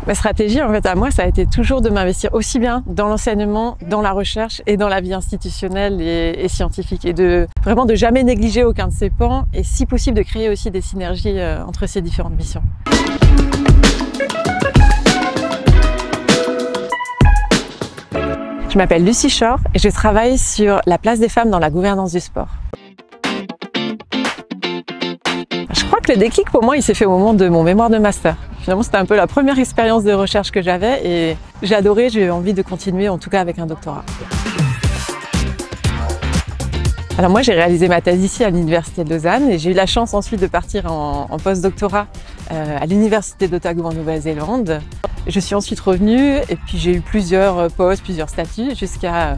Ma stratégie, en fait, à moi, ça a été toujours de m'investir aussi bien dans l'enseignement, dans la recherche et dans la vie institutionnelle et scientifique. Et de vraiment de jamais négliger aucun de ces pans et si possible de créer aussi des synergies entre ces différentes missions. Je m'appelle Lucie Chor et je travaille sur la place des femmes dans la gouvernance du sport. Je crois que le déclic pour moi, il s'est fait au moment de mon mémoire de master. Finalement, c'était un peu la première expérience de recherche que j'avais et j'ai adoré, j'ai eu envie de continuer, en tout cas avec un doctorat. Alors moi, j'ai réalisé ma thèse ici à l'Université de Lausanne et j'ai eu la chance ensuite de partir en post-doctorat à l'Université d'Otago en Nouvelle-Zélande. Je suis ensuite revenue et puis j'ai eu plusieurs postes, plusieurs statuts jusqu'à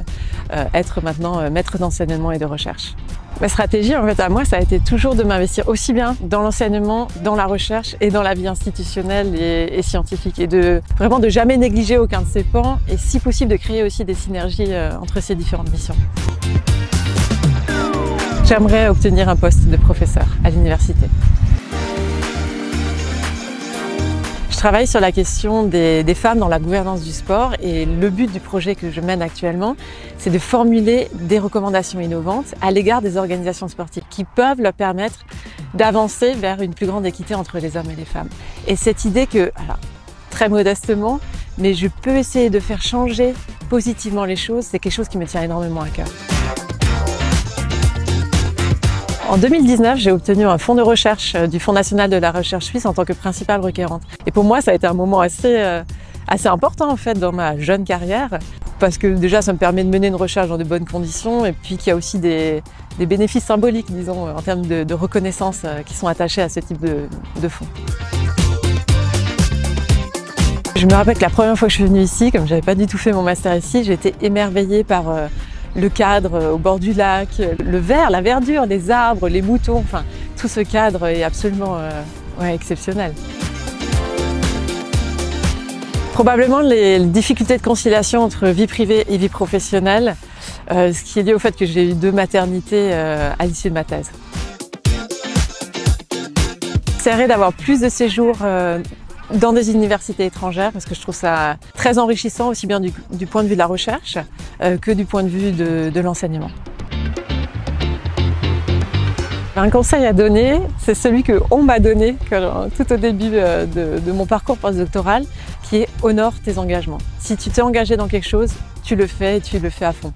être maintenant maître d'enseignement et de recherche. Ma stratégie, en fait, à moi, ça a été toujours de m'investir aussi bien dans l'enseignement, dans la recherche et dans la vie institutionnelle et scientifique et de vraiment de jamais négliger aucun de ces pans et si possible de créer aussi des synergies entre ces différentes missions. J'aimerais obtenir un poste de professeur à l'université. Je travaille sur la question des femmes dans la gouvernance du sport et le but du projet que je mène actuellement, c'est de formuler des recommandations innovantes à l'égard des organisations sportives qui peuvent leur permettre d'avancer vers une plus grande équité entre les hommes et les femmes. Et cette idée que, alors, très modestement, mais je peux essayer de faire changer positivement les choses, c'est quelque chose qui me tient énormément à cœur. En 2019, j'ai obtenu un fonds de recherche du Fonds national de la recherche suisse en tant que principale requérante. Et pour moi, ça a été un moment assez important en fait dans ma jeune carrière, parce que déjà, ça me permet de mener une recherche dans de bonnes conditions et puis qu'il y a aussi des bénéfices symboliques, disons, en termes de reconnaissance qui sont attachés à ce type de fonds. Je me rappelle que la première fois que je suis venue ici, comme je n'avais pas du tout fait mon master ici, j'ai été émerveillée par le cadre au bord du lac, le vert, la verdure, les arbres, les moutons, enfin tout ce cadre est absolument exceptionnel. Probablement les difficultés de conciliation entre vie privée et vie professionnelle, ce qui est lié au fait que j'ai eu 2 maternités à l'issue de ma thèse. J'essaierai d'avoir plus de séjours dans des universités étrangères parce que je trouve ça très enrichissant aussi bien du point de vue de la recherche que du point de vue de l'enseignement. Un conseil à donner, c'est celui qu'on m'a donné tout au début de mon parcours postdoctoral, qui est honore tes engagements. Si tu t'es engagé dans quelque chose, tu le fais et tu le fais à fond.